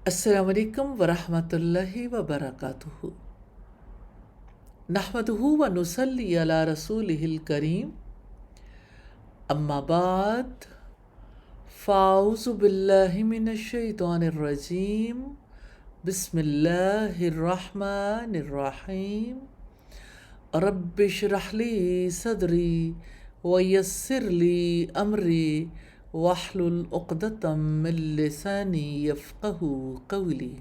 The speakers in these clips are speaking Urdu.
السلام علیکم ورحمۃ اللہ وبرکاتہ۔ نحمدہ ونصلی علی رسولہ الکریم، اما بعد، فاعوذ باللہ من الشیطان الرجیم، بسم اللہ الرحمن الرحیم۔ رب اشرح لی صدری ویسر لی امری واحلل عقدۃ من لسانی یفقہوا قولی۔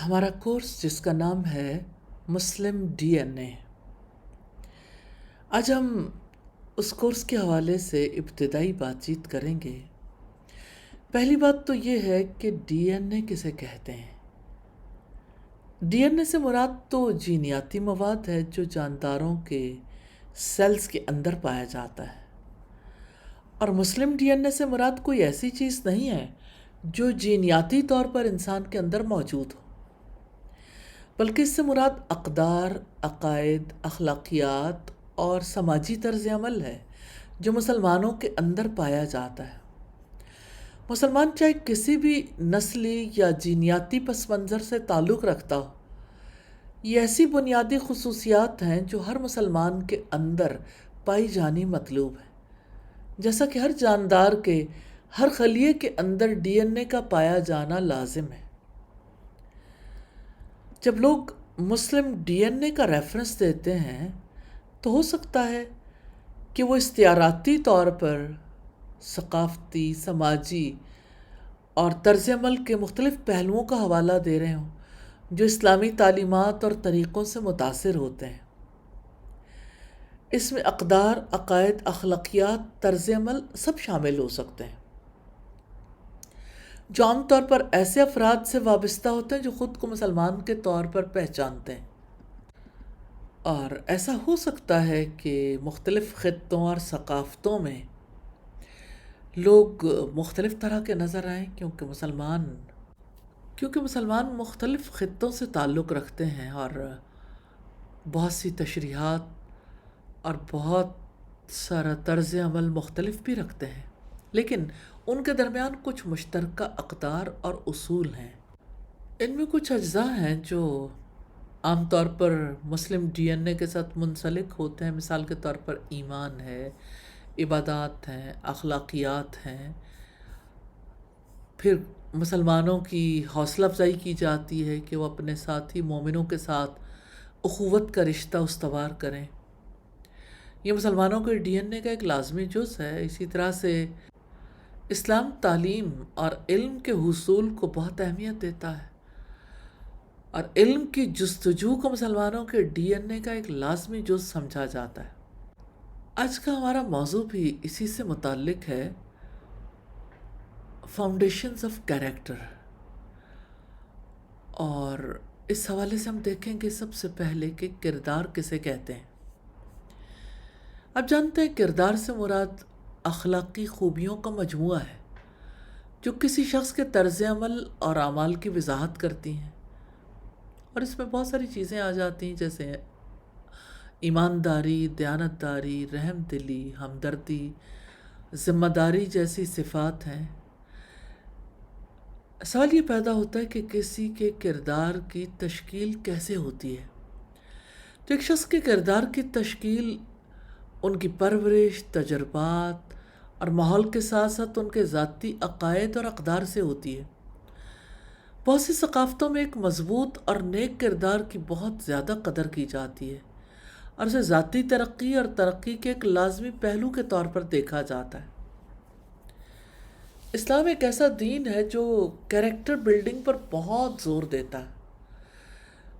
ہمارا کورس جس کا نام ہے مسلم ڈی این اے، آج ہم اس کورس کے حوالے سے ابتدائی بات چیت کریں گے۔ پہلی بات تو یہ ہے کہ ڈی این اے کسے کہتے ہیں۔ ڈی این اے سے مراد تو جینیاتی مواد ہے جو جانداروں کے سیلز کے اندر پایا جاتا ہے، اور مسلم ڈی این اے سے مراد کوئی ایسی چیز نہیں ہے جو جینیاتی طور پر انسان کے اندر موجود ہو، بلکہ اس سے مراد اقدار، عقائد، اخلاقیات اور سماجی طرز عمل ہے جو مسلمانوں کے اندر پایا جاتا ہے۔ مسلمان چاہے کسی بھی نسلی یا جینیاتی پس منظر سے تعلق رکھتا ہو، یہ ایسی بنیادی خصوصیات ہیں جو ہر مسلمان کے اندر پائی جانی مطلوب ہے، جیسا کہ ہر جاندار کے ہر خلیے کے اندر ڈی این اے کا پایا جانا لازم ہے۔ جب لوگ مسلم ڈی این اے کا ریفرنس دیتے ہیں تو ہو سکتا ہے کہ وہ اختیاراتی طور پر ثقافتی، سماجی اور طرز عمل کے مختلف پہلوؤں کا حوالہ دے رہے ہوں جو اسلامی تعلیمات اور طریقوں سے متاثر ہوتے ہیں۔ اس میں اقدار، عقائد، اخلاقیات، طرز عمل سب شامل ہو سکتے ہیں، جو عام طور پر ایسے افراد سے وابستہ ہوتے ہیں جو خود کو مسلمان کے طور پر پہچانتے ہیں۔ اور ایسا ہو سکتا ہے کہ مختلف خطوں اور ثقافتوں میں لوگ مختلف طرح کے نظر آئیں، کیونکہ مسلمان مختلف خطوں سے تعلق رکھتے ہیں اور بہت سی تشریحات اور بہت سارا طرز عمل مختلف بھی رکھتے ہیں، لیکن ان کے درمیان کچھ مشترکہ اقدار اور اصول ہیں۔ ان میں کچھ اجزاء ہیں جو عام طور پر مسلم ڈی این اے کے ساتھ منسلک ہوتے ہیں، مثال کے طور پر ایمان ہے، عبادات ہیں، اخلاقیات ہیں۔ پھر مسلمانوں کی حوصلہ افزائی کی جاتی ہے کہ وہ اپنے ساتھی مومنوں کے ساتھ اخوت کا رشتہ استوار کریں، یہ مسلمانوں کے ڈی این اے کا ایک لازمی جز ہے۔ اسی طرح سے اسلام تعلیم اور علم کے حصول کو بہت اہمیت دیتا ہے، اور علم کی جستجو کو مسلمانوں کے ڈی این اے کا ایک لازمی جز سمجھا جاتا ہے۔ آج کا ہمارا موضوع بھی اسی سے متعلق ہے، فاؤنڈیشنز آف کیریکٹر، اور اس حوالے سے ہم دیکھیں گے سب سے پہلے کہ کردار کسے کہتے ہیں۔ اب جانتے ہیں کردار سے مراد اخلاقی خوبیوں کا مجموعہ ہے جو کسی شخص کے طرز عمل اور اعمال کی وضاحت کرتی ہیں، اور اس میں بہت ساری چیزیں آ جاتی ہیں جیسے ایمانداری، دیانتداری، رحم دلی، ہمدردی، ذمہ داری جیسی صفات ہیں۔ سوال یہ پیدا ہوتا ہے کہ کسی کے کردار کی تشکیل کیسے ہوتی ہے؟ تو ایک شخص کے کردار کی تشکیل ان کی پرورش، تجربات اور ماحول کے ساتھ ساتھ ان کے ذاتی عقائد اور اقدار سے ہوتی ہے۔ بہت سی ثقافتوں میں ایک مضبوط اور نیک کردار کی بہت زیادہ قدر کی جاتی ہے، اور اسے ذاتی ترقی اور ترقی کے ایک لازمی پہلو کے طور پر دیکھا جاتا ہے۔ اسلام ایک ایسا دین ہے جو کیریکٹر بلڈنگ پر بہت زور دیتا ہے،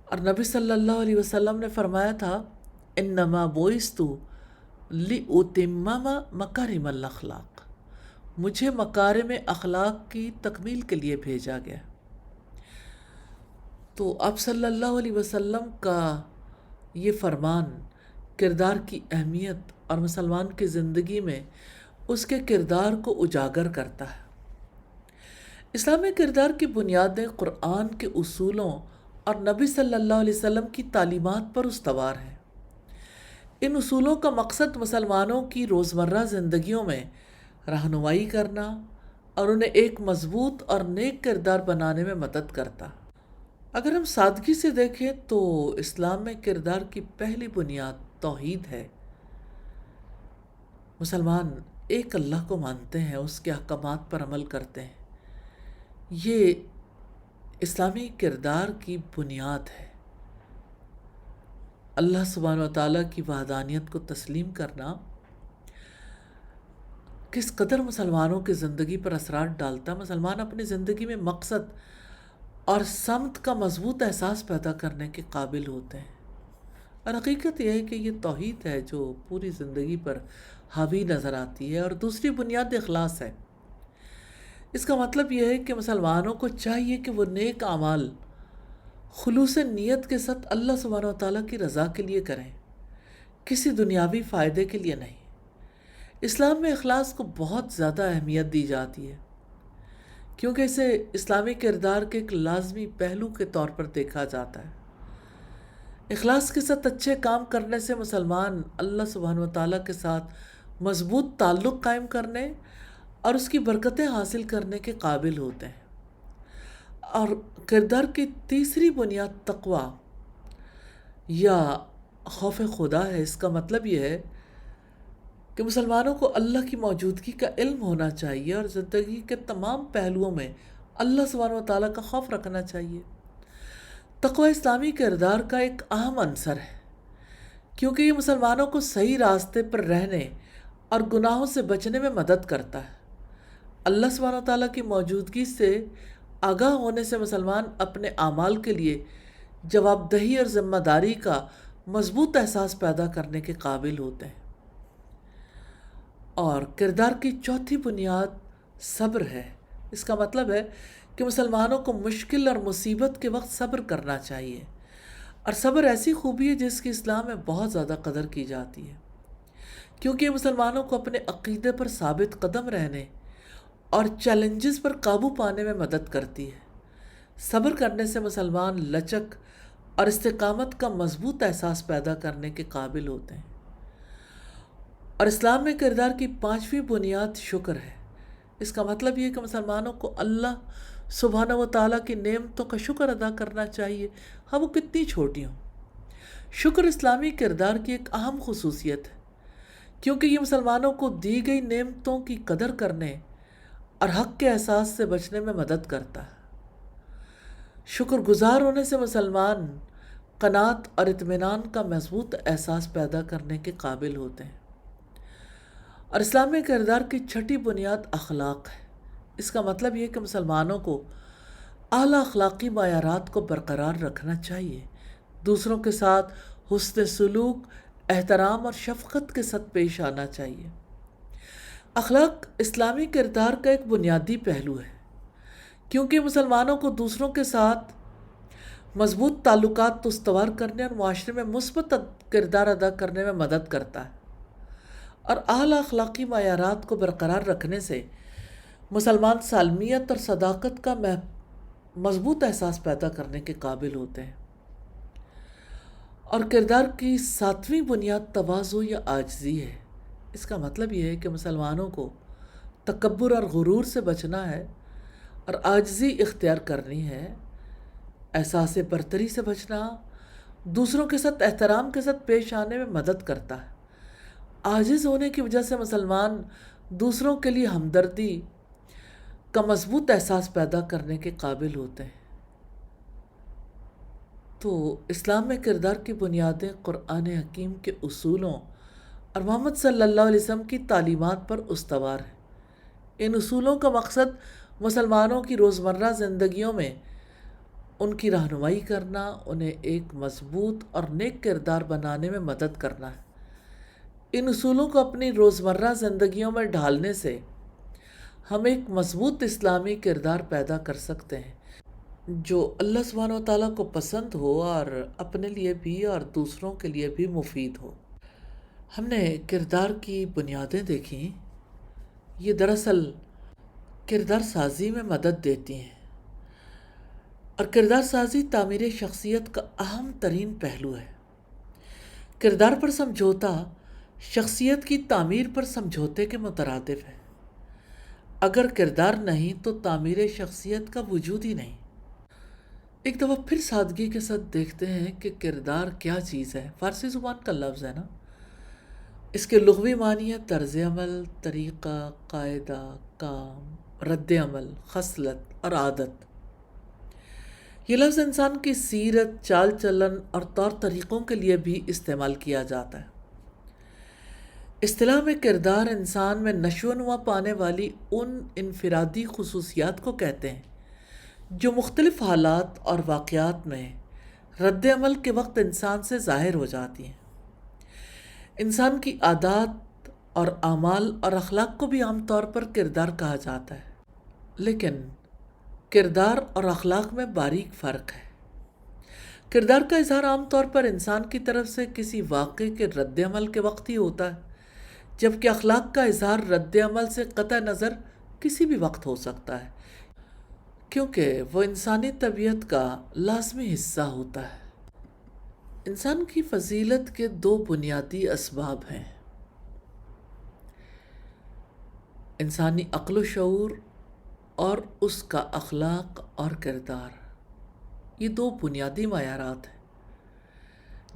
اور نبی صلی اللہ علیہ وسلم نے فرمایا تھا، انما بعثت لأتمم مکارم الاخلاق، مجھے مکارم اخلاق کی تکمیل کے لیے بھیجا گیا۔ تو آپ صلی اللہ علیہ وسلم کا یہ فرمان کردار کی اہمیت اور مسلمان کی زندگی میں اس کے کردار کو اجاگر کرتا ہے۔ اسلامی کردار کی بنیادیں قرآن کے اصولوں اور نبی صلی اللہ علیہ وسلم کی تعلیمات پر استوار ہیں۔ ان اصولوں کا مقصد مسلمانوں کی روزمرہ زندگیوں میں رہنمائی کرنا، اور انہیں ایک مضبوط اور نیک کردار بنانے میں مدد کرتا۔ اگر ہم سادگی سے دیکھیں تو اسلام میں کردار کی پہلی بنیاد توحید ہے۔ مسلمان ایک اللہ کو مانتے ہیں، اس کے احکامات پر عمل کرتے ہیں۔ یہ اسلامی کردار کی بنیاد ہے۔ اللہ سبحانہ و تعالیٰ کی وحدانیت کو تسلیم کرنا کس قدر مسلمانوں کی زندگی پر اثرات ڈالتا ہے۔ مسلمان اپنی زندگی میں مقصد اور سمت کا مضبوط احساس پیدا کرنے کے قابل ہوتے ہیں، اور حقیقت یہ ہے کہ یہ توحید ہے جو پوری زندگی پر حاوی نظر آتی ہے۔ اور دوسری بنیاد اخلاص ہے۔ اس کا مطلب یہ ہے کہ مسلمانوں کو چاہیے کہ وہ نیک اعمال خلوص نیت کے ساتھ اللہ سبحانہ و تعالیٰ کی رضا کے لیے کریں، کسی دنیاوی فائدے کے لیے نہیں۔ اسلام میں اخلاص کو بہت زیادہ اہمیت دی جاتی ہے، کیونکہ اسے اسلامی کردار کے ایک لازمی پہلو کے طور پر دیکھا جاتا ہے۔ اخلاص کے ساتھ اچھے کام کرنے سے مسلمان اللہ سبحانہ و تعالیٰ کے ساتھ مضبوط تعلق قائم کرنے اور اس کی برکتیں حاصل کرنے کے قابل ہوتے ہیں۔ اور کردار کی تیسری بنیاد تقویٰ یا خوف خدا ہے۔ اس کا مطلب یہ ہے کہ مسلمانوں کو اللہ کی موجودگی کا علم ہونا چاہیے اور زندگی کے تمام پہلوؤں میں اللہ سبحانہ و تعالیٰ کا خوف رکھنا چاہیے۔ تقویٰ اسلامی کردار کا ایک اہم عنصر ہے، کیونکہ یہ مسلمانوں کو صحیح راستے پر رہنے اور گناہوں سے بچنے میں مدد کرتا ہے۔ اللہ سبحانہ و تعالیٰ کی موجودگی سے آگاہ ہونے سے مسلمان اپنے اعمال کے لیے جواب دہی اور ذمہ داری کا مضبوط احساس پیدا کرنے کے قابل ہوتے ہیں۔ اور کردار کی چوتھی بنیاد صبر ہے۔ اس کا مطلب ہے کہ مسلمانوں کو مشکل اور مصیبت کے وقت صبر کرنا چاہیے، اور صبر ایسی خوبی ہے جس کی اسلام میں بہت زیادہ قدر کی جاتی ہے، کیونکہ یہ مسلمانوں کو اپنے عقیدے پر ثابت قدم رہنے اور چیلنجز پر قابو پانے میں مدد کرتی ہے۔ صبر کرنے سے مسلمان لچک اور استقامت کا مضبوط احساس پیدا کرنے کے قابل ہوتے ہیں۔ اور اسلام میں کردار کی پانچویں بنیاد شکر ہے۔ اس کا مطلب یہ کہ مسلمانوں کو اللہ سبحانہ و تعالیٰ کی نعمتوں کا شکر ادا کرنا چاہیے، ہاں وہ کتنی چھوٹی ہوں۔ شکر اسلامی کردار کی ایک اہم خصوصیت ہے، کیونکہ یہ مسلمانوں کو دی گئی نعمتوں کی قدر کرنے اور حق کے احساس سے بچنے میں مدد کرتا ہے۔ شکر گزار ہونے سے مسلمان قناعت اور اطمینان کا مضبوط احساس پیدا کرنے کے قابل ہوتے ہیں۔ اور اسلامی کردار کی چھٹی بنیاد اخلاق ہے۔ اس کا مطلب یہ کہ مسلمانوں کو اعلیٰ اخلاقی معیارات کو برقرار رکھنا چاہیے، دوسروں کے ساتھ حسن سلوک، احترام اور شفقت کے ساتھ پیش آنا چاہیے۔ اخلاق اسلامی کردار کا ایک بنیادی پہلو ہے، کیونکہ مسلمانوں کو دوسروں کے ساتھ مضبوط تعلقات استوار کرنے اور معاشرے میں مثبت کردار ادا کرنے میں مدد کرتا ہے۔ اور اعلیٰ اخلاقی معیارات کو برقرار رکھنے سے مسلمان سالمیت اور صداقت کا مضبوط احساس پیدا کرنے کے قابل ہوتے ہیں۔ اور کردار کی ساتویں بنیاد تواضع یا عاجزی ہے۔ اس کا مطلب یہ ہے کہ مسلمانوں کو تکبر اور غرور سے بچنا ہے اور عاجزی اختیار کرنی ہے۔ احساس برتری سے بچنا دوسروں کے ساتھ احترام کے ساتھ پیش آنے میں مدد کرتا ہے۔ عاجز ہونے کی وجہ سے مسلمان دوسروں کے لیے ہمدردی کا مضبوط احساس پیدا کرنے کے قابل ہوتے ہیں۔ تو اسلام میں کردار کی بنیادیں قرآن حکیم کے اصولوں اور محمد صلی اللہ علیہ وسلم کی تعلیمات پر استوار ہیں۔ ان اصولوں کا مقصد مسلمانوں کی روزمرہ زندگیوں میں ان کی رہنمائی کرنا، انہیں ایک مضبوط اور نیک کردار بنانے میں مدد کرنا ہے۔ ان اصولوں کو اپنی روزمرہ زندگیوں میں ڈھالنے سے ہم ایک مضبوط اسلامی کردار پیدا کر سکتے ہیں جو اللہ سبحانہ و تعالیٰ کو پسند ہو اور اپنے لیے بھی اور دوسروں کے لیے بھی مفید ہو۔ ہم نے کردار کی بنیادیں دیکھیں، یہ دراصل کردار سازی میں مدد دیتی ہیں، اور کردار سازی تعمیر شخصیت کا اہم ترین پہلو ہے۔ کردار پر سمجھوتا شخصیت کی تعمیر پر سمجھوتے کے مترادف ہے۔ اگر کردار نہیں تو تعمیر شخصیت کا وجود ہی نہیں۔ ایک دفعہ پھر سادگی کے ساتھ دیکھتے ہیں کہ کردار کیا چیز ہے۔ فارسی زبان کا لفظ ہے نا، اس کے لغوی معنی ہے طرز عمل، طریقہ، قاعدہ، کام، رد عمل، خصلت اور عادت۔ یہ لفظ انسان کی سیرت، چال چلن اور طور طریقوں کے لیے بھی استعمال کیا جاتا ہے۔ اصطلاح میں کردار انسان میں نشو و نما پانے والی ان انفرادی خصوصیات کو کہتے ہیں جو مختلف حالات اور واقعات میں رد عمل کے وقت انسان سے ظاہر ہو جاتی ہیں۔ انسان کی عادات اور اعمال اور اخلاق کو بھی عام طور پر کردار کہا جاتا ہے، لیکن کردار اور اخلاق میں باریک فرق ہے۔ کردار کا اظہار عام طور پر انسان کی طرف سے کسی واقعے کے رد عمل کے وقت ہی ہوتا ہے، جبکہ اخلاق کا اظہار رد عمل سے قطع نظر کسی بھی وقت ہو سکتا ہے، کیونکہ وہ انسانی طبیعت کا لازمی حصہ ہوتا ہے۔ انسان کی فضیلت کے دو بنیادی اسباب ہیں: انسانی عقل و شعور اور اس کا اخلاق اور کردار۔ یہ دو بنیادی معیارات ہیں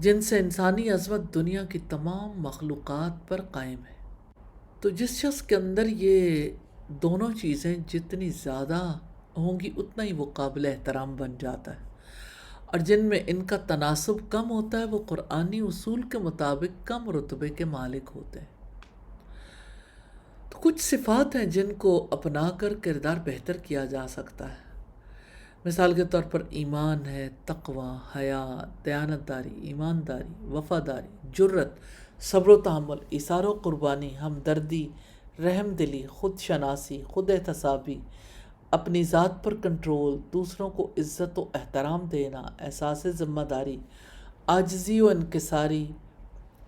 جن سے انسانی عظمت دنیا کی تمام مخلوقات پر قائم ہے۔ تو جس شخص کے اندر یہ دونوں چیزیں جتنی زیادہ ہوں گی اتنا ہی وہ قابل احترام بن جاتا ہے، اور جن میں ان کا تناسب کم ہوتا ہے وہ قرآنی اصول کے مطابق کم رتبے کے مالک ہوتے ہیں۔ تو کچھ صفات ہیں جن کو اپنا کر کردار بہتر کیا جا سکتا ہے۔ مثال کے طور پر ایمان ہے، تقوی، حیا، دیانتداری، ایمانداری، وفاداری، جرت، صبر و تحمل، ایثار و قربانی، ہمدردی، رحم دلی، خود شناسی، خود احتسابی، اپنی ذات پر کنٹرول، دوسروں کو عزت و احترام دینا، احساس ذمہ داری، عاجزی و انکساری،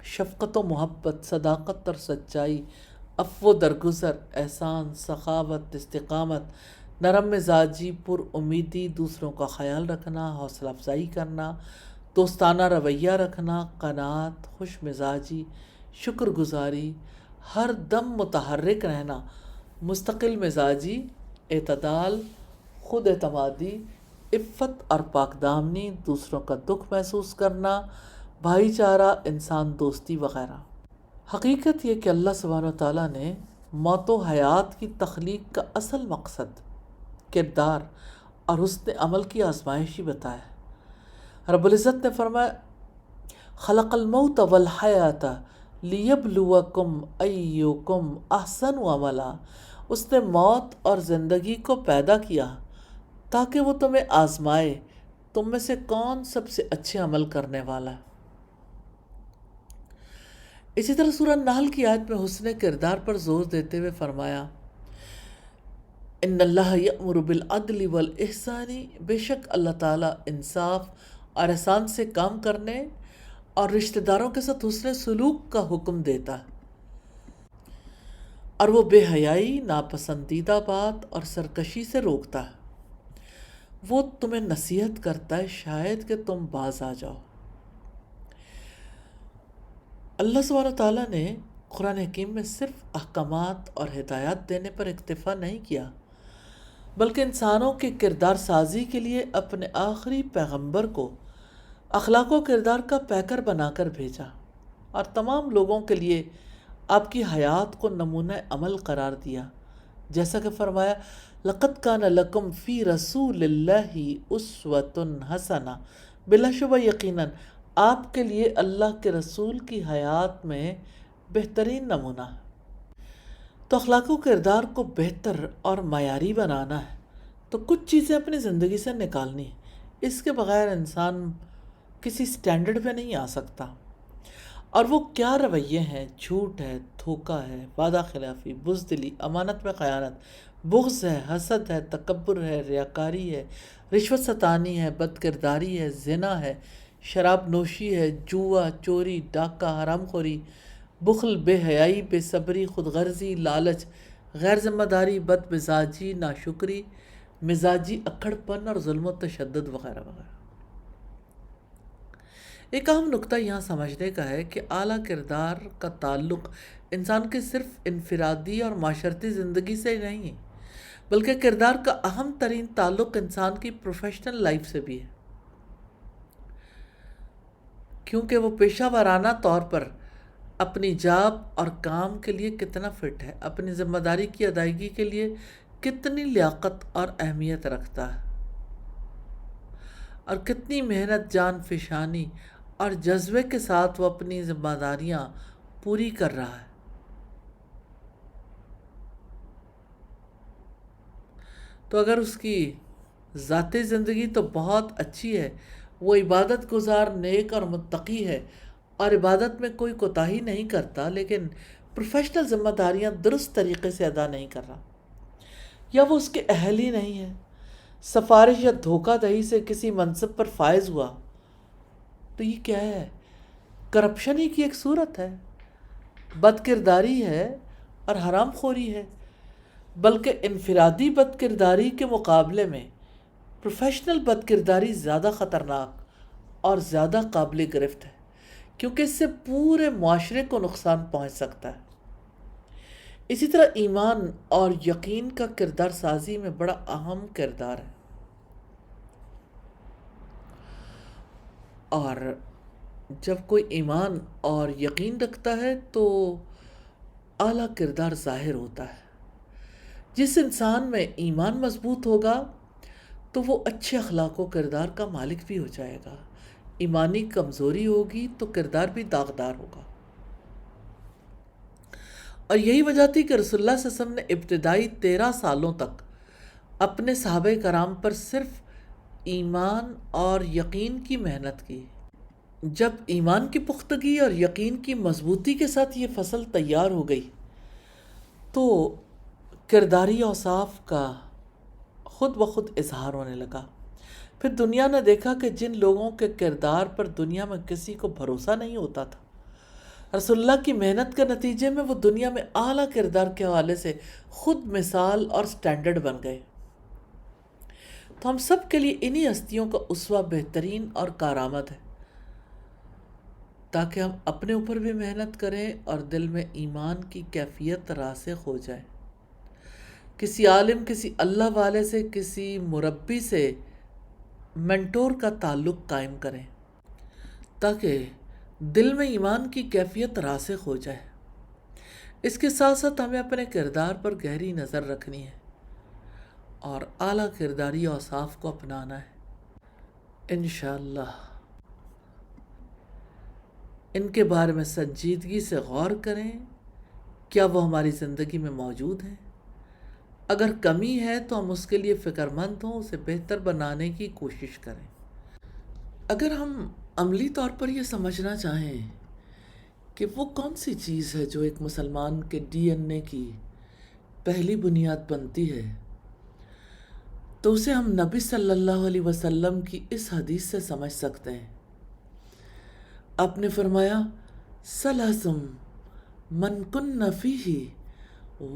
شفقت و محبت، صداقت اور سچائی، عفو و درگزر، احسان، سخاوت، استقامت، نرم مزاجی، پر امیدی، دوسروں کا خیال رکھنا، حوصلہ افزائی کرنا، دوستانہ رویہ رکھنا، قناعت، خوش مزاجی، شکر گزاری، ہر دم متحرک رہنا، مستقل مزاجی، اعتدال، خود اعتمادی، عفت اور پاک دامنی، دوسروں کا دکھ محسوس کرنا، بھائی چارہ، انسان دوستی وغیرہ۔ حقیقت یہ کہ اللہ سبحانہ وتعالیٰ نے موت و حیات کی تخلیق کا اصل مقصد کردار اور حسن عمل کی آزمائش ہی بتایا۔ رب العزت نے فرمایا خلق الموت والحیات لیبلوکم ایکم احسن عملا۔ اس نے موت اور زندگی کو پیدا کیا تاکہ وہ تمہیں آزمائے تم میں سے کون سب سے اچھے عمل کرنے والا ہے۔ اسی طرح سورہ نحل کی آیت میں حسن کردار پر زور دیتے ہوئے فرمایا ان اللہ یأمر بالعدل والاحسان، بے شک اللہ تعالیٰ انصاف اور احسان سے کام کرنے اور رشتہ داروں کے ساتھ حسن سلوک کا حکم دیتا ہے، اور وہ بے حیائی، ناپسندیدہ بات اور سرکشی سے روکتا ہے۔ وہ تمہیں نصیحت کرتا ہے شاید کہ تم باز آ جاؤ۔ اللہ سبحانہ تعالیٰ نے قرآن حکیم میں صرف احکامات اور ہدایات دینے پر اکتفا نہیں کیا، بلکہ انسانوں کی کردار سازی کے لیے اپنے آخری پیغمبر کو اخلاق و کردار کا پیکر بنا کر بھیجا، اور تمام لوگوں کے لیے آپ کی حیات کو نمونہ عمل قرار دیا، جیسا کہ فرمایا لَقَدْ كَانَ لَكُمْ فِي رَسُولِ اللَّهِ أُسْوَةٌ حَسَنَةٌ، بلا شبہ یقیناً آپ کے لیے اللہ کے رسول کی حیات میں بہترین نمونہ ہے۔ تو اخلاق و کردار کو بہتر اور معیاری بنانا ہے تو کچھ چیزیں اپنی زندگی سے نکالنی ہیں، اس کے بغیر انسان کسی سٹینڈرڈ پہ نہیں آ سکتا۔ اور وہ کیا رویے ہیں؟ جھوٹ ہے، دھوکہ ہے، وعدہ خلافی، بزدلی، امانت میں خیانت، بغض ہے، حسد ہے، تکبر ہے، ریاکاری ہے، رشوت ستانی ہے، بد کرداری ہے، زنا ہے، شراب نوشی ہے، جوا، چوری، ڈاکہ، حرام خوری، بخل، بے حیائی، بے صبری، خود غرضی، لالچ، غیر ذمہ داری، بد مزاجی، ناشکری، مزاجی اکڑ پن اور ظلم و تشدد وغیرہ وغیرہ۔ ایک اہم نقطہ یہاں سمجھنے کا ہے کہ اعلیٰ کردار کا تعلق انسان کے صرف انفرادی اور معاشرتی زندگی سے نہیں ہے بلکہ کردار کا اہم ترین تعلق انسان کی پروفیشنل لائف سے بھی ہے، کیونکہ وہ پیشہ ورانہ طور پر اپنی جاب اور کام کے لیے کتنا فٹ ہے، اپنی ذمہ داری کی ادائیگی کے لیے کتنی لیاقت اور اہمیت رکھتا ہے، اور کتنی محنت، جان فشانی اور جذبے کے ساتھ وہ اپنی ذمہ داریاں پوری کر رہا ہے۔ تو اگر اس کی ذاتی زندگی تو بہت اچھی ہے، وہ عبادت گزار، نیک اور متقی ہے اور عبادت میں کوئی کوتاہی نہیں کرتا، لیکن پروفیشنل ذمہ داریاں درست طریقے سے ادا نہیں کر رہا، یا وہ اس کے اہل ہی نہیں ہے، سفارش یا دھوکہ دہی سے کسی منصب پر فائز ہوا، تو یہ کیا ہے؟ کرپشن ہی کی ایک صورت ہے، بد کرداری ہے اور حرام خوری ہے۔ بلکہ انفرادی بد کرداری کے مقابلے میں پروفیشنل بد کرداری زیادہ خطرناک اور زیادہ قابل گرفت ہے، کیونکہ اس سے پورے معاشرے کو نقصان پہنچ سکتا ہے۔ اسی طرح ایمان اور یقین کا کردار سازی میں بڑا اہم کردار ہے، اور جب کوئی ایمان اور یقین رکھتا ہے تو اعلیٰ کردار ظاہر ہوتا ہے۔ جس انسان میں ایمان مضبوط ہوگا تو وہ اچھے اخلاق و کردار کا مالک بھی ہو جائے گا، ایمانی کمزوری ہوگی تو کردار بھی داغدار ہوگا۔ اور یہی وجہ تھی کہ رسول اللہ صلی اللہ علیہ وسلم نے ابتدائی 13 سالوں تک اپنے صحابہ کرام پر صرف ایمان اور یقین کی محنت کی۔ جب ایمان کی پختگی اور یقین کی مضبوطی کے ساتھ یہ فصل تیار ہو گئی تو کرداری اوصاف کا خود بخود اظہار ہونے لگا۔ پھر دنیا نے دیکھا کہ جن لوگوں کے کردار پر دنیا میں کسی کو بھروسہ نہیں ہوتا تھا، رسول اللہ کی محنت کے نتیجے میں وہ دنیا میں اعلیٰ کردار کے حوالے سے خود مثال اور سٹینڈرڈ بن گئے۔ تو ہم سب کے لیے انہی ہستیوں کا اسوہ بہترین اور کارآمد ہے، تاکہ ہم اپنے اوپر بھی محنت کریں اور دل میں ایمان کی کیفیت راسخ ہو جائے، کسی عالم، کسی اللہ والے سے، کسی مربی سے، منٹور کا تعلق قائم کریں تاکہ دل میں ایمان کی کیفیت راسخ ہو جائے۔ اس کے ساتھ ساتھ ہمیں اپنے کردار پر گہری نظر رکھنی ہے اور اعلیٰ کرداری اوصاف کو اپنانا ہے۔ انشاءاللہ ان کے بارے میں سنجیدگی سے غور کریں، کیا وہ ہماری زندگی میں موجود ہیں؟ اگر کمی ہے تو ہم اس کے لیے فکر مند ہوں، اسے بہتر بنانے کی کوشش کریں۔ اگر ہم عملی طور پر یہ سمجھنا چاہیں کہ وہ کون سی چیز ہے جو ایک مسلمان کے ڈی این اے کی پہلی بنیاد بنتی ہے، تو اسے ہم نبی صلی اللہ علیہ وسلم کی اس حدیث سے سمجھ سکتے ہیں۔ آپ نے فرمایا، سلاسم من کن فیہ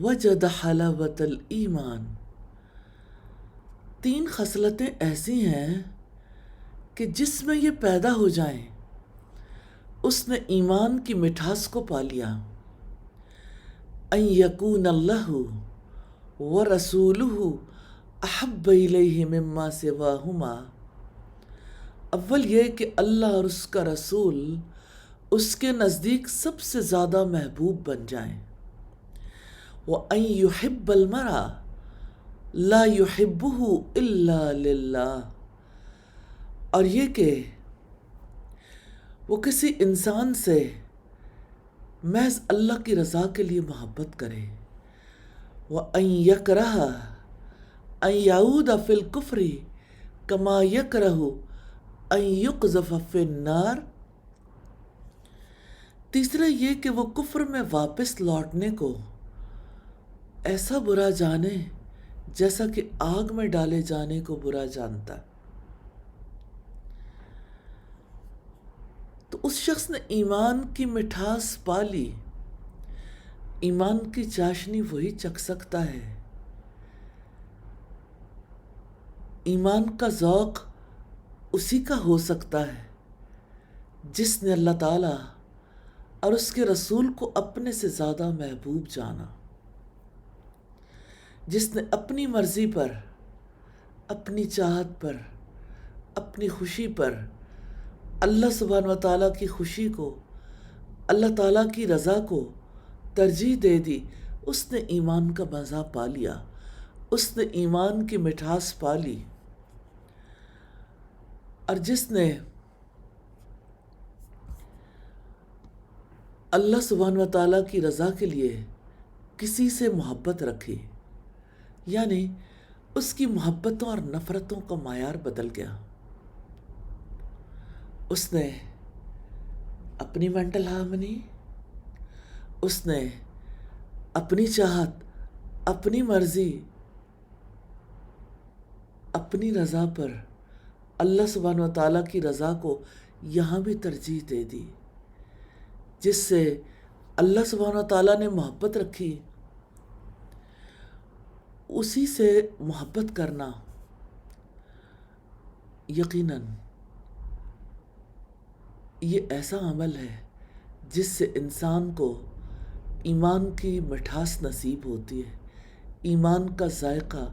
وجد حلاوت الایمان، 3 خصلتیں ایسی ہیں کہ جس میں یہ پیدا ہو جائیں اس نے ایمان کی مٹھاس کو پا لیا۔ ان یکون اللہ ورسولہ احب الیہ مما سواہما، اول یہ کہ اللہ اور اس کا رسول اس کے نزدیک سب سے زیادہ محبوب بن جائیں۔ وَأَن يُحِبَّ الْمَرْءَ لَا يُحِبُّهُ إِلَّا لِلَّهِ، اور یہ کہ وہ کسی انسان سے محض اللہ کی رضا کے لیے محبت کرے۔ وَأَن يَكْرَهَ أَن يَعُودَ فِي الْكُفْرِ كَمَا يَكْرَهُ أَن يُقْذَفَ فِي النَّارِ، تیسرا یہ کہ وہ کفر میں واپس لوٹنے کو ایسا برا جانے جیسا کہ آگ میں ڈالے جانے کو برا جانتا ہے۔ تو اس شخص نے ایمان کی مٹھاس پا لی۔ ایمان کی چاشنی وہی چکھ سکتا ہے، ایمان کا ذوق اسی کا ہو سکتا ہے جس نے اللہ تعالیٰ اور اس کے رسول کو اپنے سے زیادہ محبوب جانا۔ جس نے اپنی مرضی پر، اپنی چاہت پر، اپنی خوشی پر اللہ سبحانہ و تعالیٰ کی خوشی کو، اللہ تعالیٰ کی رضا کو ترجیح دے دی، اس نے ایمان کا مزہ پا لیا، اس نے ایمان کی مٹھاس پا لی۔ اور جس نے اللہ سبحانہ و تعالیٰ کی رضا کے لیے کسی سے محبت رکھی، یعنی اس کی محبتوں اور نفرتوں کا معیار بدل گیا۔ اس نے اپنی مینٹل ہارمنی، اس نے اپنی چاہت، اپنی مرضی، اپنی رضا پر اللہ سبحانہ و تعالیٰ کی رضا کو یہاں بھی ترجیح دے دی۔ جس سے اللہ سبحانہ و تعالیٰ نے محبت رکھی، اسی سے محبت کرنا یقیناً یہ ایسا عمل ہے جس سے انسان کو ایمان کی مٹھاس نصیب ہوتی ہے، ایمان کا ذائقہ،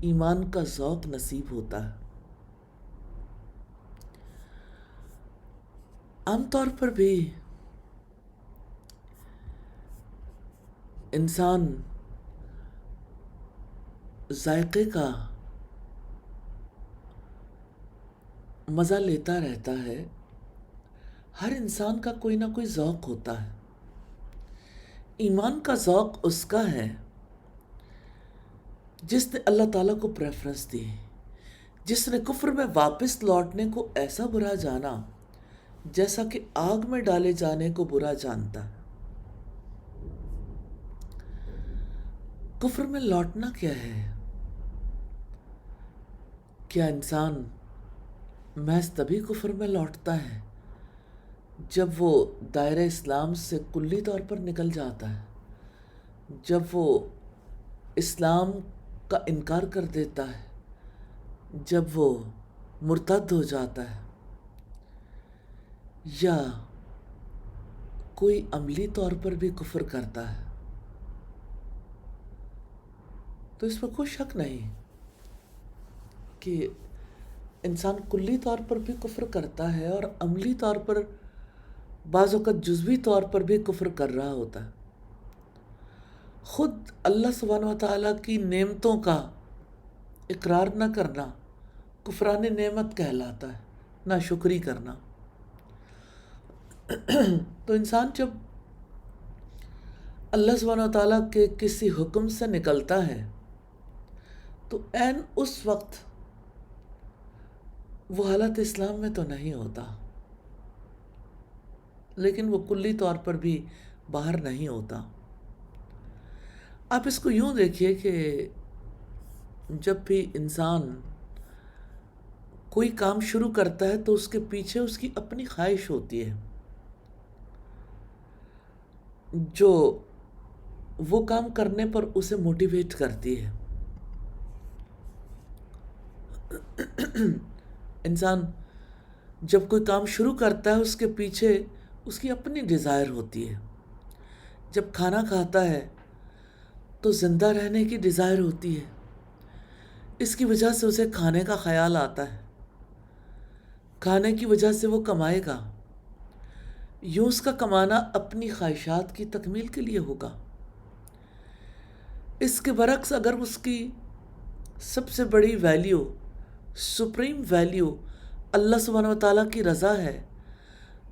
ایمان کا ذوق نصیب ہوتا ہے۔ عام طور پر بھی انسان ذائقے کا مزہ لیتا رہتا ہے، ہر انسان کا کوئی نہ کوئی ذوق ہوتا ہے۔ ایمان کا ذوق اس کا ہے جس نے اللہ تعالیٰ کو پریفرنس دی، جس نے کفر میں واپس لوٹنے کو ایسا برا جانا جیسا کہ آگ میں ڈالے جانے کو برا جانتا ہے۔ کفر میں لوٹنا کیا ہے؟ کیا انسان محض تبھی کفر میں لوٹتا ہے جب وہ دائرہ اسلام سے کلی طور پر نکل جاتا ہے، جب وہ اسلام کا انکار کر دیتا ہے، جب وہ مرتد ہو جاتا ہے، یا کوئی عملی طور پر بھی کفر کرتا ہے؟ تو اس میں کوئی شک نہیں کہ انسان کلی طور پر بھی کفر کرتا ہے اور عملی طور پر بعض اوقات جزوی طور پر بھی کفر کر رہا ہوتا ہے۔ خود اللہ سبحانہ و تعالیٰ کی نعمتوں کا اقرار نہ کرنا کفران نعمت کہلاتا ہے، نہ شکری کرنا۔ تو انسان جب اللہ سبحانہ و تعالیٰ کے کسی حکم سے نکلتا ہے تو عین اس وقت وہ حالت اسلام میں تو نہیں ہوتا، لیکن وہ کلی طور پر بھی باہر نہیں ہوتا۔ آپ اس کو یوں دیکھیے کہ جب بھی انسان کوئی کام شروع کرتا ہے تو اس کے پیچھے اس کی اپنی خواہش ہوتی ہے جو وہ کام کرنے پر اسے موٹیویٹ کرتی ہے۔ انسان جب کوئی کام شروع کرتا ہے اس کے پیچھے اس کی اپنی ڈیزائر ہوتی ہے۔ جب کھانا کھاتا ہے تو زندہ رہنے کی ڈیزائر ہوتی ہے، اس کی وجہ سے اسے کھانے کا خیال آتا ہے، کھانے کی وجہ سے وہ کمائے گا۔ یوں اس کا کمانا اپنی خواہشات کی تکمیل کے لیے ہوگا۔ اس کے برعکس اگر اس کی سب سے بڑی ویلیو، سپریم ویلیو اللہ سبحانہ و تعالیٰ کی رضا ہے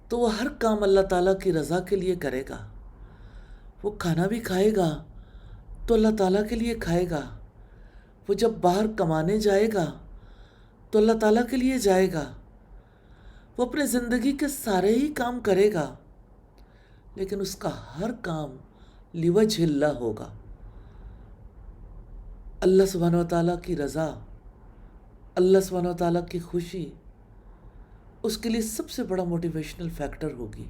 تو وہ ہر کام اللہ تعالیٰ کی رضا کے لیے کرے گا۔ وہ کھانا بھی کھائے گا تو اللہ تعالیٰ کے لیے کھائے گا، وہ جب باہر کمانے جائے گا تو اللہ تعالیٰ کے لیے جائے گا، وہ اپنے زندگی کے سارے ہی کام کرے گا، لیکن اس کا ہر کام لوجہ اللہ ہوگا۔ اللہ سبحانہ و تعالیٰ کی رضا، اللہ سبحانہ و تعالیٰ کی خوشی اس کے لیے سب سے بڑا موٹیویشنل فیکٹر ہوگی۔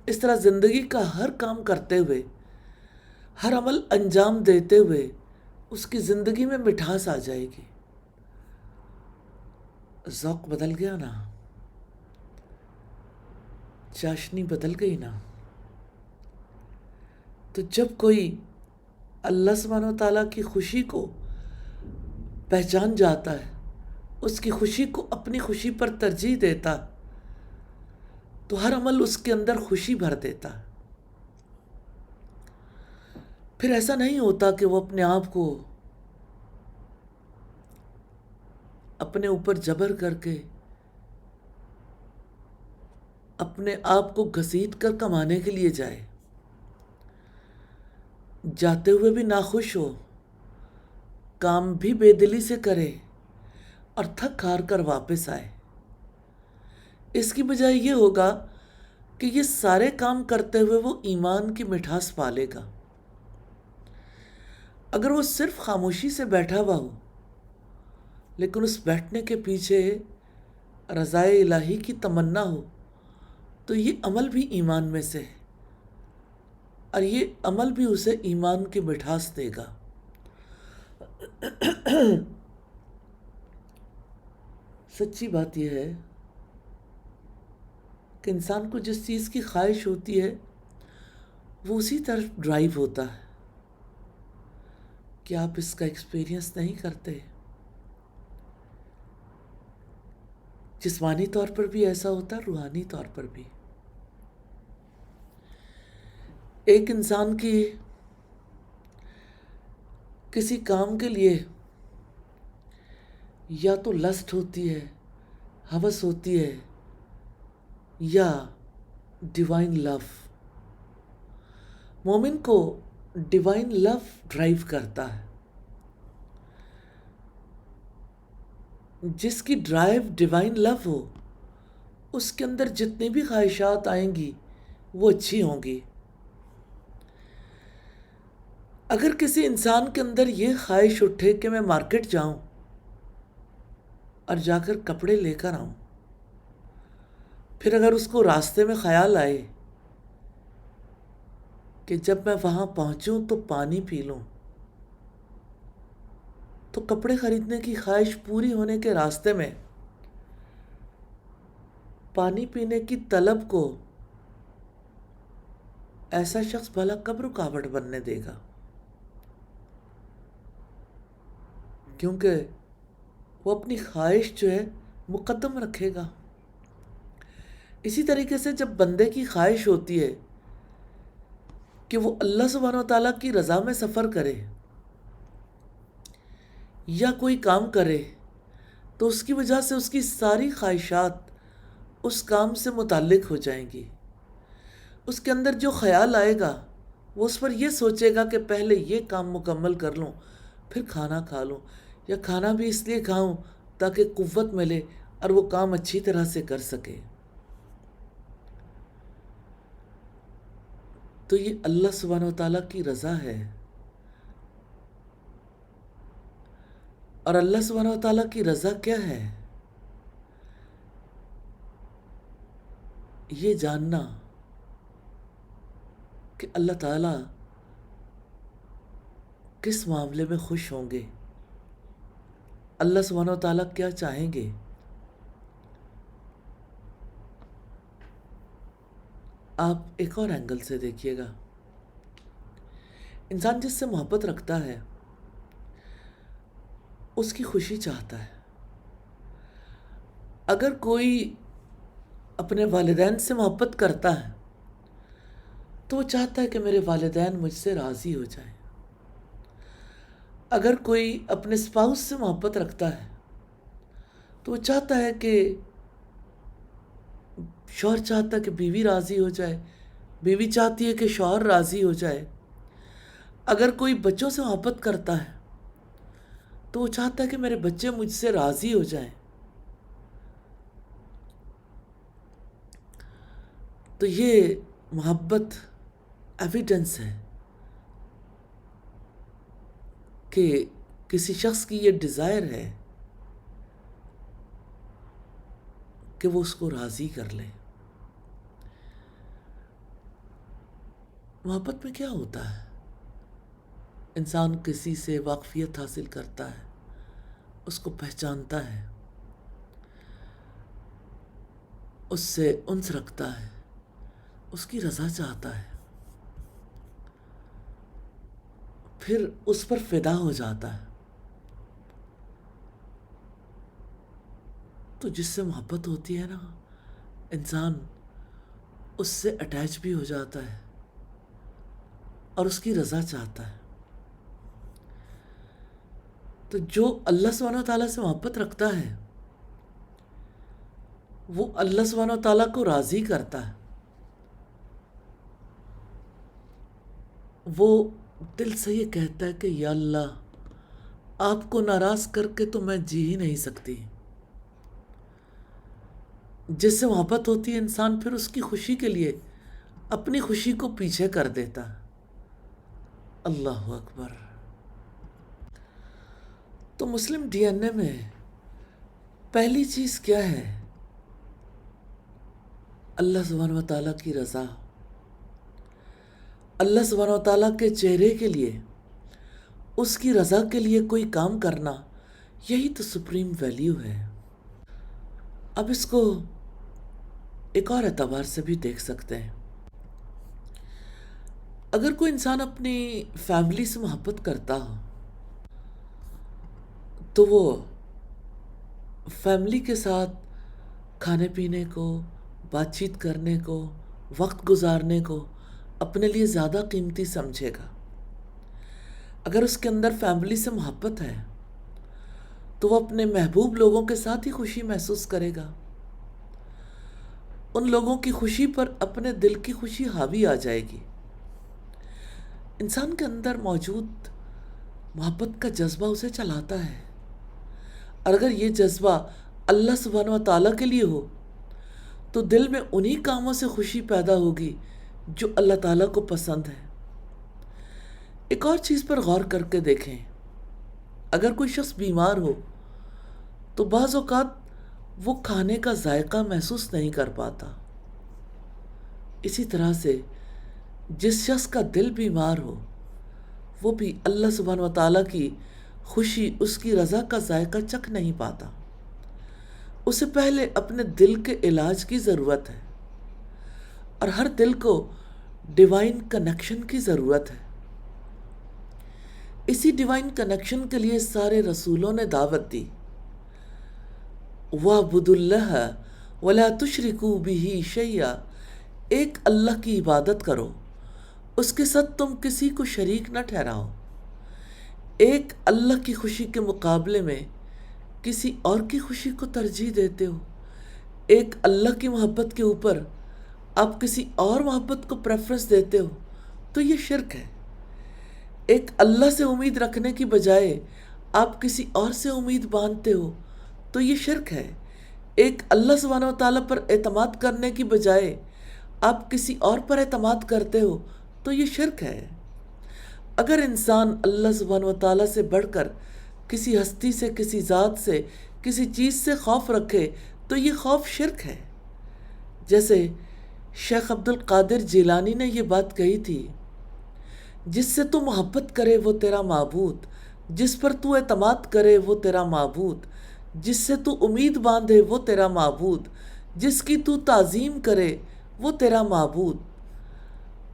اس طرح زندگی کا ہر کام کرتے ہوئے، ہر عمل انجام دیتے ہوئے اس کی زندگی میں مٹھاس آ جائے گی۔ ذوق بدل گیا نا، چاشنی بدل گئی نا۔ تو جب کوئی اللہ سبحانہ و تعالیٰ کی خوشی کو پہچان جاتا ہے، اس کی خوشی کو اپنی خوشی پر ترجیح دیتا، تو ہر عمل اس کے اندر خوشی بھر دیتا۔ پھر ایسا نہیں ہوتا کہ وہ اپنے آپ کو اپنے اوپر جبر کر کے اپنے آپ کو گھسیٹ کر کمانے کے لیے جائے، جاتے ہوئے بھی ناخوش ہو، کام بھی بے دلی سے کرے اور تھک ہار کر واپس آئے۔ اس کی بجائے یہ ہوگا کہ یہ سارے کام کرتے ہوئے وہ ایمان کی مٹھاس پالے گا۔ اگر وہ صرف خاموشی سے بیٹھا ہوا ہو، لیکن اس بیٹھنے کے پیچھے رضائے الہی کی تمنا ہو، تو یہ عمل بھی ایمان میں سے ہے، اور یہ عمل بھی اسے ایمان کی مٹھاس دے گا۔ سچی بات یہ ہے کہ انسان کو جس چیز کی خواہش ہوتی ہے وہ اسی طرف ڈرائیو ہوتا ہے۔ کیا آپ اس کا ایکسپیرینس نہیں کرتے؟ جسمانی طور پر بھی ایسا ہوتا ہے، روحانی طور پر بھی۔ ایک انسان کی کسی کام کے لیے یا تو لسٹ ہوتی ہے، ہوس ہوتی ہے، یا ڈیوائن لو۔ مومن کو ڈیوائن لو ڈرائیو کرتا ہے۔ جس کی ڈرائیو ڈیوائن لو ہو، اس کے اندر جتنی بھی خواہشات آئیں گی وہ اچھی ہوں گی۔ اگر کسی انسان کے اندر یہ خواہش اٹھے کہ میں مارکیٹ جاؤں اور جا کر کپڑے لے کر آؤں، پھر اگر اس کو راستے میں خیال آئے کہ جب میں وہاں پہنچوں تو پانی پی لوں، تو کپڑے خریدنے کی خواہش پوری ہونے کے راستے میں پانی پینے کی طلب کو ایسا شخص بھلا کب رکاوٹ بننے دے گا؟ کیونکہ وہ اپنی خواہش جو ہے مقدم رکھے گا۔ اسی طریقے سے جب بندے کی خواہش ہوتی ہے کہ وہ اللہ سبحانہ و تعالیٰ کی رضا میں سفر کرے یا کوئی کام کرے، تو اس کی وجہ سے اس کی ساری خواہشات اس کام سے متعلق ہو جائیں گی۔ اس کے اندر جو خیال آئے گا وہ اس پر یہ سوچے گا کہ پہلے یہ کام مکمل کر لوں پھر کھانا کھا لوں، یا کھانا بھی اس لیے کھاؤں تاکہ قوت ملے اور وہ کام اچھی طرح سے کر سکے۔ تو یہ اللہ سبحانہ و تعالیٰ کی رضا ہے، اور اللہ سبحانہ و تعالیٰ کی رضا کیا ہے؟ یہ جاننا کہ اللہ تعالیٰ کس معاملے میں خوش ہوں گے، اللہ سبحانہ و تعالیٰ کیا چاہیں گے۔ آپ ایک اور اینگل سے دیکھیے گا، انسان جس سے محبت رکھتا ہے اس کی خوشی چاہتا ہے۔ اگر کوئی اپنے والدین سے محبت کرتا ہے تو وہ چاہتا ہے کہ میرے والدین مجھ سے راضی ہو جائیں۔ اگر کوئی اپنے اسپاؤس سے محبت رکھتا ہے تو وہ چاہتا ہے کہ شوہر چاہتا ہے کہ بیوی راضی ہو جائے، بیوی چاہتی ہے کہ شوہر راضی ہو جائے۔ اگر کوئی بچوں سے محبت کرتا ہے تو وہ چاہتا ہے کہ میرے بچے مجھ سے راضی ہو جائیں۔ تو یہ محبت ایویڈنس ہے کہ کسی شخص کی یہ ڈیزائر ہے کہ وہ اس کو راضی کر لے۔ محبت میں کیا ہوتا ہے؟ انسان کسی سے واقفیت حاصل کرتا ہے، اس کو پہچانتا ہے، اس سے انس رکھتا ہے، اس کی رضا چاہتا ہے، پھر اس پر فدا ہو جاتا ہے. تو جس سے محبت ہوتی ہے نا، انسان اس سے اٹیچ بھی ہو جاتا ہے اور اس کی رضا چاہتا ہے. تو جو اللہ سبحانہ و تعالیٰ سے محبت رکھتا ہے وہ اللہ سبحانہ و تعالیٰ کو راضی کرتا ہے. وہ دل سے یہ کہتا ہے کہ یا اللہ، آپ کو ناراض کر کے تو میں جی ہی نہیں سکتی. جس سے محبت ہوتی ہے انسان پھر اس کی خوشی کے لیے اپنی خوشی کو پیچھے کر دیتا ہے. اللہ اکبر. تو مسلم ڈی این اے میں پہلی چیز کیا ہے؟ اللہ سبحانہ و تعالیٰ کی رضا. اللہ سبحانہ و تعالیٰ کے چہرے کے لیے، اس کی رضا کے لیے کوئی کام کرنا، یہی تو سپریم ویلیو ہے. اب اس کو ایک اور اعتبار سے بھی دیکھ سکتے ہیں. اگر کوئی انسان اپنی فیملی سے محبت کرتا ہو تو وہ فیملی کے ساتھ کھانے پینے کو، بات چیت کرنے کو، وقت گزارنے کو اپنے لیے زیادہ قیمتی سمجھے گا. اگر اس کے اندر فیملی سے محبت ہے تو وہ اپنے محبوب لوگوں کے ساتھ ہی خوشی محسوس کرے گا. ان لوگوں کی خوشی پر اپنے دل کی خوشی حاوی آ جائے گی. انسان کے اندر موجود محبت کا جذبہ اسے چلاتا ہے، اور اگر یہ جذبہ اللہ سبحانہ و تعالیٰ کے لیے ہو تو دل میں انہی کاموں سے خوشی پیدا ہوگی جو اللہ تعالیٰ کو پسند ہے. ایک اور چیز پر غور کر کے دیکھیں. اگر کوئی شخص بیمار ہو تو بعض اوقات وہ کھانے کا ذائقہ محسوس نہیں کر پاتا. اسی طرح سے جس شخص کا دل بیمار ہو وہ بھی اللہ سبحانہ و تعالیٰ کی خوشی، اس کی رضا کا ذائقہ چکھ نہیں پاتا. اسے پہلے اپنے دل کے علاج کی ضرورت ہے، اور ہر دل کو ڈیوائن کنیکشن کی ضرورت ہے. اسی ڈیوائن کنیکشن کے لیے سارے رسولوں نے دعوت دی. وَاعْبُدُوا اللَّهَ وَلَا تُشْرِكُوا بِهِ شَيْئًا. ایک اللہ کی عبادت کرو، اس کے ساتھ تم کسی کو شریک نہ ٹھہراؤ. ایک اللہ کی خوشی کے مقابلے میں کسی اور کی خوشی کو ترجیح دیتے ہو. ایک اللہ کی محبت کے اوپر آپ کسی اور محبت کو پریفرنس دیتے ہو تو یہ شرک ہے. ایک اللہ سے امید رکھنے کی بجائے آپ کسی اور سے امید باندھتے ہو تو یہ شرک ہے. ایک اللہ سبحانہ و تعالیٰ پر اعتماد کرنے کی بجائے آپ کسی اور پر اعتماد کرتے ہو تو یہ شرک ہے. اگر انسان اللہ سبحانہ و تعالیٰ سے بڑھ کر کسی ہستی سے، کسی ذات سے، کسی چیز سے خوف رکھے تو یہ خوف شرک ہے. جیسے شیخ عبد القادر جیلانی نے یہ بات کہی تھی، جس سے تو محبت کرے وہ تیرا معبود، جس پر تو اعتماد کرے وہ تیرا معبود، جس سے تو امید باندھے وہ تیرا معبود، جس کی تو تعظیم کرے وہ تیرا معبود.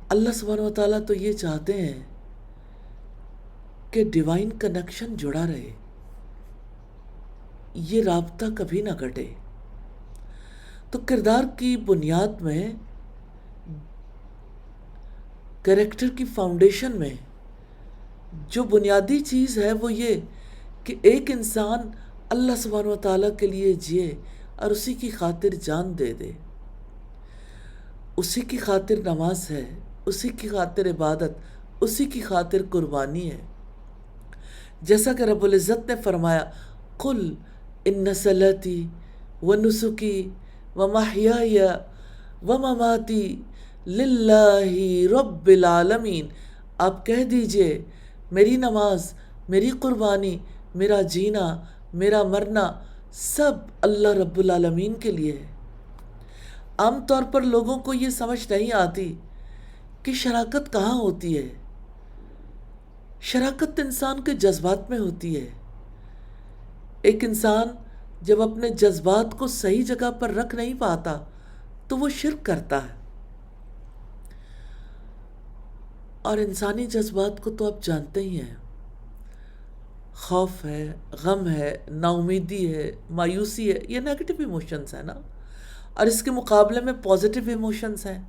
اللہ سبحانہ و تعالیٰ تو یہ چاہتے ہیں کہ ڈیوائن کنیکشن جڑا رہے، یہ رابطہ کبھی نہ گھٹے. تو کردار کی بنیاد میں، کریکٹر کی فاؤنڈیشن میں جو بنیادی چیز ہے وہ یہ کہ ایک انسان اللہ سبحانہ و تعالیٰ کے لیے جیے اور اسی کی خاطر جان دے دے. اسی کی خاطر نماز ہے، اسی کی خاطر عبادت، اسی کی خاطر قربانی ہے. جیسا کہ رب العزت نے فرمایا، قُلْ إِنَّ صَلَاتِي وَنُسُكِي وَمَحْيَايَ وَمَمَاتِي لِلَّهِ رَبِّ الْعَالَمِينَ. آپ کہہ دیجئے میری نماز، میری قربانی، میرا جینا، میرا مرنا سب اللہ رب العالمین کے لیے ہے. عام طور پر لوگوں کو یہ سمجھ نہیں آتی کہ شراکت کہاں ہوتی ہے. شراکت انسان کے جذبات میں ہوتی ہے. ایک انسان جب اپنے جذبات کو صحیح جگہ پر رکھ نہیں پاتا تو وہ شرک کرتا ہے. اور انسانی جذبات کو تو آپ جانتے ہی ہیں، خوف ہے، غم ہے، نا امیدی ہے، مایوسی ہے، یہ نیگیٹو ایموشنز ہیں نا، اور اس کے مقابلے میں پازیٹیو ایموشنز ہیں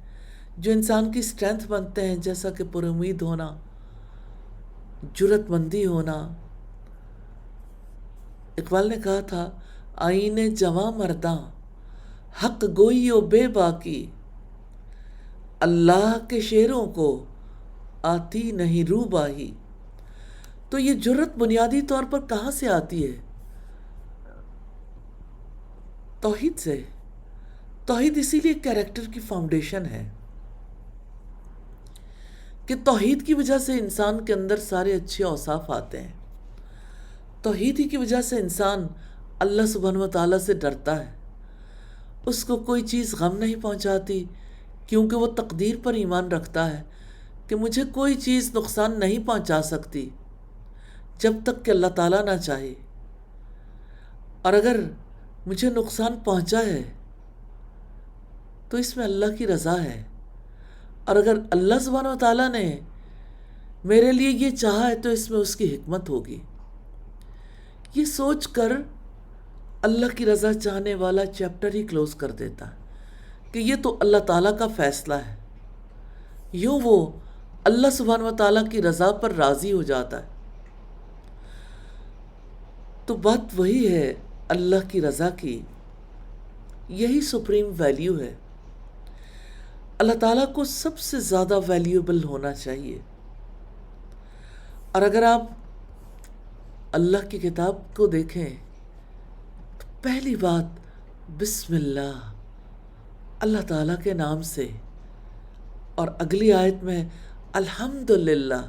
جو انسان کی اسٹرینتھ بنتے ہیں، جیسا کہ پر امید ہونا، جرت مندی ہونا۔ اقبال نے کہا تھا، آئین جواں مرداں حق گوئی و بے باکی، اللہ کے شیروں کو آتی نہیں رو باہی۔ تو یہ جرت بنیادی طور پر کہاں سے آتی ہے؟ توحید سے۔ توحید اسی لیے کیریکٹر کی فاؤنڈیشن ہے کہ توحید کی وجہ سے انسان کے اندر سارے اچھے اوصاف آتے ہیں۔ توحید ہی کی وجہ سے انسان اللہ سبحانہ و تعالیٰ سے ڈرتا ہے، اس کو کوئی چیز غم نہیں پہنچاتی، کیونکہ وہ تقدیر پر ایمان رکھتا ہے کہ مجھے کوئی چیز نقصان نہیں پہنچا سکتی جب تک کہ اللہ تعالیٰ نہ چاہے، اور اگر مجھے نقصان پہنچا ہے تو اس میں اللہ کی رضا ہے، اور اگر اللہ سبحانہ و تعالیٰ نے میرے لیے یہ چاہا ہے تو اس میں اس کی حکمت ہوگی۔ یہ سوچ کر اللہ کی رضا چاہنے والا چیپٹر ہی کلوز کر دیتا ہے کہ یہ تو اللہ تعالیٰ کا فیصلہ ہے، یوں وہ اللہ سبحانہ و تعالیٰ کی رضا پر راضی ہو جاتا ہے۔ تو بات وہی ہے اللہ کی رضا کی، یہی سپریم ویلیو ہے۔ اللہ تعالیٰ کو سب سے زیادہ ویلیوبل ہونا چاہیے، اور اگر آپ اللہ کی کتاب کو دیکھیں تو پہلی بات بسم اللہ، اللہ تعالیٰ کے نام سے، اور اگلی آیت میں الحمدللہ،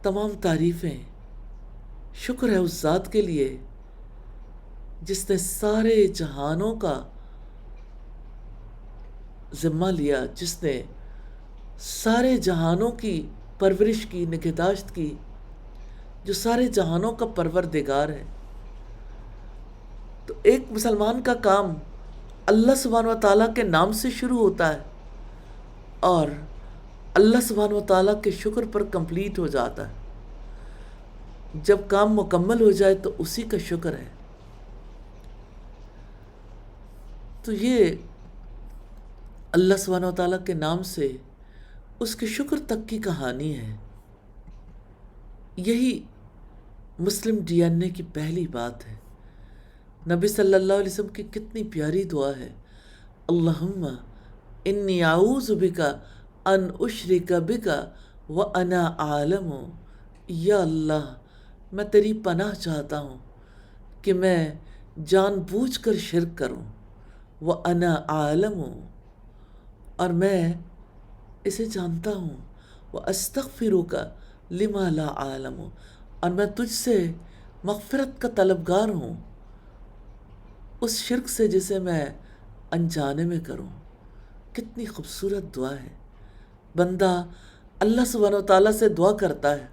تمام تعریفیں، شکر ہے اس ذات کے لیے جس نے سارے جہانوں کا ذمہ لیا، جس نے سارے جہانوں کی پرورش کی، نگہداشت کی، جو سارے جہانوں کا پروردگار ہے۔ تو ایک مسلمان کا کام اللہ سبحانہ و تعالیٰ کے نام سے شروع ہوتا ہے اور اللہ سبحانہ و تعالیٰ کے شکر پر کمپلیٹ ہو جاتا ہے۔ جب کام مکمل ہو جائے تو اسی کا شکر ہے۔ تو یہ اللہ سبحانہ و تعالیٰ کے نام سے اس کے شکر تک کی کہانی ہے۔ یہی مسلم ڈی این اے کی پہلی بات ہے۔ نبی صلی اللہ علیہ وسلم کی کتنی پیاری دعا ہے، اللہم انی اعوذ بک ان اشرک بک وانا اعلم۔ یا اللہ، میں تیری پناہ چاہتا ہوں کہ میں جان بوجھ کر شرک کروں، وانا اعلم، اور میں اسے جانتا ہوں، واستغفرک لما لا اعلم، اور میں تجھ سے مغفرت کا طلبگار ہوں اس شرک سے جسے میں انجانے میں کروں۔ کتنی خوبصورت دعا ہے۔ بندہ اللہ سبحانہ و تعالیٰ سے دعا کرتا ہے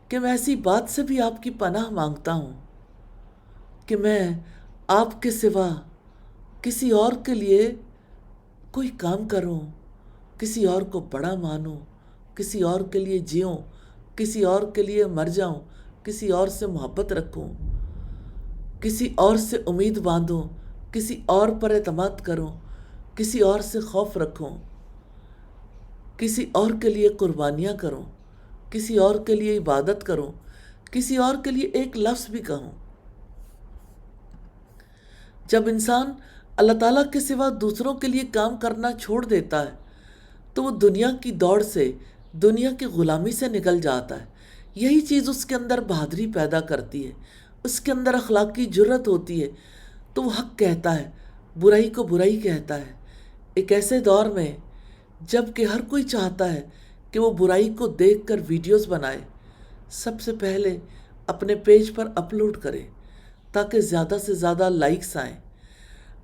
کہ میں ایسی بات سے بھی آپ کی پناہ مانگتا ہوں کہ میں آپ کے سوا کسی اور کے لیے کوئی کام کروں، کسی اور کو بڑا مانوں، کسی اور کے لیے جیوں، کسی اور کے لیے مر جاؤں، کسی اور سے محبت رکھوں، کسی اور سے امید باندھوں، کسی اور پر اعتماد کروں، کسی اور سے خوف رکھوں، کسی اور کے لیے قربانیاں کروں، کسی اور کے لیے عبادت کروں، کسی اور کے لیے ایک لفظ بھی کہوں۔ جب انسان اللہ تعالیٰ کے سوا دوسروں کے لیے کام کرنا چھوڑ دیتا ہے تو وہ دنیا کی دوڑ سے، دنیا کی غلامی سے نکل جاتا ہے۔ یہی چیز اس کے اندر بہادری پیدا کرتی ہے، اس کے اندر اخلاقی جرت ہوتی ہے، تو وہ حق کہتا ہے، برائی کو برائی کہتا ہے۔ ایک ایسے دور میں جب کہ ہر کوئی چاہتا ہے کہ وہ برائی کو دیکھ کر ویڈیوز بنائے، سب سے پہلے اپنے پیج پر اپلوڈ کرے تاکہ زیادہ سے زیادہ لائکس آئیں۔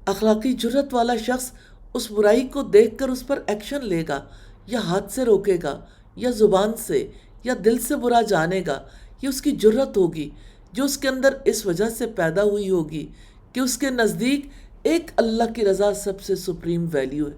اخلاقی جرت والا شخص اس برائی کو دیکھ کر اس پر ایکشن لے گا، یا ہاتھ سے روکے گا، یا زبان سے، یا دل سے برا جانے گا۔ یہ اس کی جرت ہوگی جو اس کے اندر اس وجہ سے پیدا ہوئی ہوگی کہ اس کے نزدیک ایک اللہ کی رضا سب سے سپریم ویلیو ہے،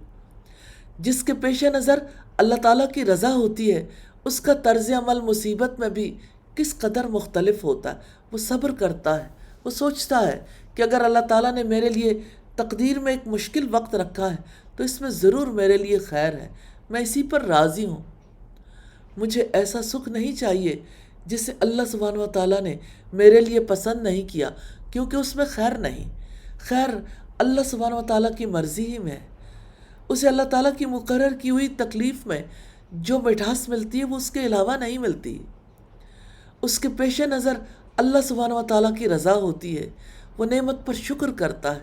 جس کے پیش نظر اللہ تعالیٰ کی رضا ہوتی ہے اس کا طرز عمل مصیبت میں بھی کس قدر مختلف ہوتا ہے۔ وہ صبر کرتا ہے، وہ سوچتا ہے کہ اگر اللہ تعالیٰ نے میرے لیے تقدیر میں ایک مشکل وقت رکھا ہے تو اس میں ضرور میرے لیے خیر ہے، میں اسی پر راضی ہوں۔ مجھے ایسا سکھ نہیں چاہیے جسے اللہ سبحانہ و تعالیٰ نے میرے لیے پسند نہیں کیا، کیونکہ اس میں خیر نہیں۔ خیر اللہ سبحانہ و تعالیٰ کی مرضی ہی میں ہے۔ اسے اللہ تعالیٰ کی مقرر کی ہوئی تکلیف میں جو مٹھاس ملتی ہے وہ اس کے علاوہ نہیں ملتی۔ اس کے پیش نظر اللہ سبحانہ و تعالیٰ کی رضا ہوتی ہے، وہ نعمت پر شکر کرتا ہے،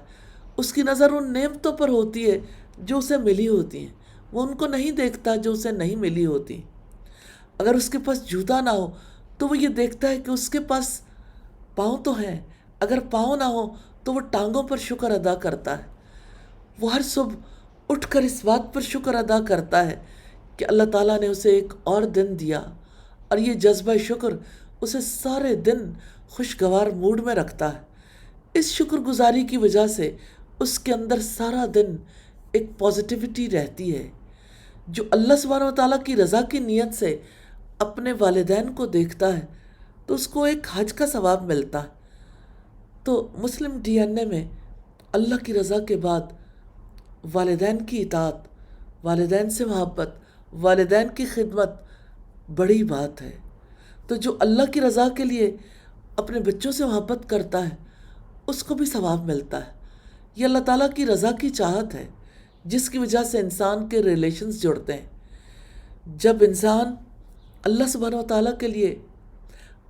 اس کی نظر ان نعمتوں پر ہوتی ہے جو اسے ملی ہوتی ہیں، وہ ان کو نہیں دیکھتا جو اسے نہیں ملی ہوتی۔ اگر اس کے پاس جوتا نہ ہو تو وہ یہ دیکھتا ہے کہ اس کے پاس پاؤں تو ہیں، اگر پاؤں نہ ہو تو وہ ٹانگوں پر شکر ادا کرتا ہے۔ وہ ہر صبح اٹھ کر اس بات پر شکر ادا کرتا ہے کہ اللہ تعالیٰ نے اسے ایک اور دن دیا، اور یہ جذبہ شکر اسے سارے دن خوشگوار موڈ میں رکھتا ہے۔ اس شکر گزاری کی وجہ سے اس کے اندر سارا دن ایک پازیٹیوٹی رہتی ہے۔ جو اللہ سبحانہ و تعالیٰ کی رضا کی نیت سے اپنے والدین کو دیکھتا ہے تو اس کو ایک حج کا ثواب ملتا ہے۔ تو مسلم ڈی این اے میں اللہ کی رضا کے بعد والدین کی اطاعت، والدین سے محبت، والدین کی خدمت بڑی بات ہے۔ تو جو اللہ کی رضا کے لیے اپنے بچوں سے محبت کرتا ہے اس کو بھی ثواب ملتا ہے۔ یہ اللہ تعالیٰ کی رضا کی چاہت ہے جس کی وجہ سے انسان کے ریلیشنز جڑتے ہیں۔ جب انسان اللہ سبحانہ و تعالیٰ کے لیے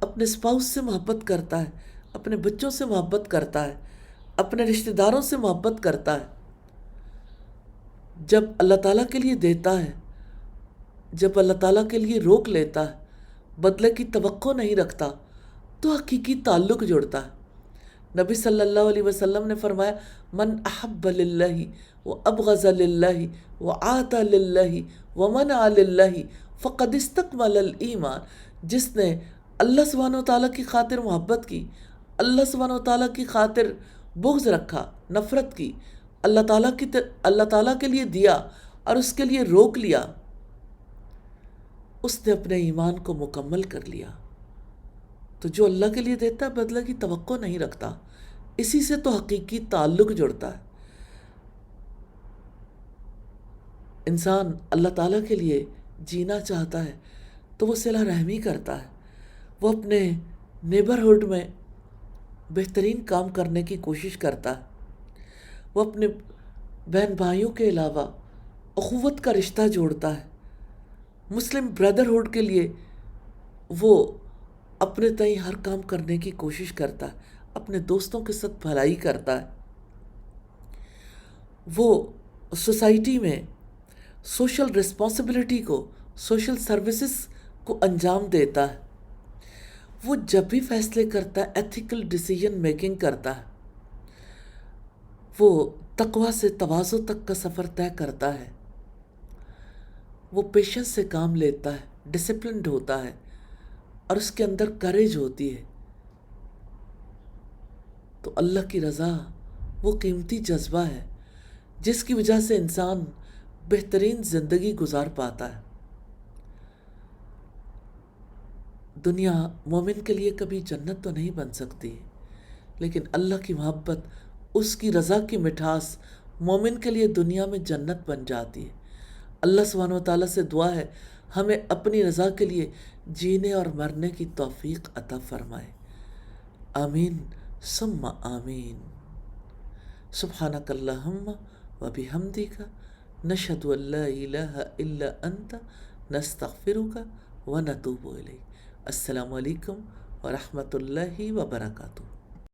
اپنے اسپاؤس سے محبت کرتا ہے، اپنے بچوں سے محبت کرتا ہے، اپنے رشتہ داروں سے محبت کرتا ہے، جب اللہ تعالیٰ کے لیے دیتا ہے، جب اللہ تعالیٰ کے لیے روک لیتا ہے، بدلے کی توقع نہیں رکھتا، تو حقیقی تعلق جڑتا ہے۔ نبی صلی اللہ علیہ وسلم نے فرمایا من احب للہ وابغض للہ وعاطى للہ ومنع للہ فقد استکمل الایمان۔ جس نے اللہ سبحانہ و تعالیٰ کی خاطر محبت کی، اللہ سبحانہ و تعالیٰ کی خاطر بغض رکھا، نفرت کی، اللہ تعالیٰ کے لیے دیا اور اس کے لیے روک لیا، اس نے اپنے ایمان کو مکمل کر لیا۔ تو جو اللہ کے لیے دیتا ہے بدلے کی توقع نہیں رکھتا، اسی سے تو حقیقی تعلق جڑتا ہے۔ انسان اللہ تعالیٰ کے لیے جینا چاہتا ہے تو وہ صلہ رحمی کرتا ہے، وہ اپنے نیبرہڈ میں بہترین کام کرنے کی کوشش کرتا ہے، وہ اپنے بہن بھائیوں کے علاوہ اخوت کا رشتہ جوڑتا ہے، مسلم بردرہڈ کے لیے وہ اپنے تئیں ہر کام کرنے کی کوشش کرتا ہے، اپنے دوستوں کے ساتھ بھلائی کرتا ہے، وہ سوسائٹی میں سوشل رسپانسبلٹی کو، سوشل سروسز کو انجام دیتا ہے، وہ جب بھی فیصلے کرتا ہے ایتھیکل ڈیسیژن میکنگ کرتا ہے، وہ تقویٰ سے تواضع تک کا سفر طے کرتا ہے، وہ پیشنس سے کام لیتا ہے، ڈسپلنڈ ہوتا ہے، اور اس کے اندر کریج ہوتی ہے۔ تو اللہ کی رضا وہ قیمتی جذبہ ہے جس کی وجہ سے انسان بہترین زندگی گزار پاتا ہے۔ دنیا مومن کے لیے کبھی جنت تو نہیں بن سکتی، لیکن اللہ کی محبت، اس کی رضا کی مٹھاس مومن کے لیے دنیا میں جنت بن جاتی ہے۔ اللہ سبحانہ و تعالیٰ سے دعا ہے ہمیں اپنی رضا کے لیے جینے اور مرنے کی توفیق عطا فرمائے۔ آمین ثم آمین۔ سبحانک اللہم و بحمدک نشہد ان لا الہ الا انت نستغفرک و نتوب الیک۔ السلام علیکم ورحمۃ اللہ وبرکاتہ۔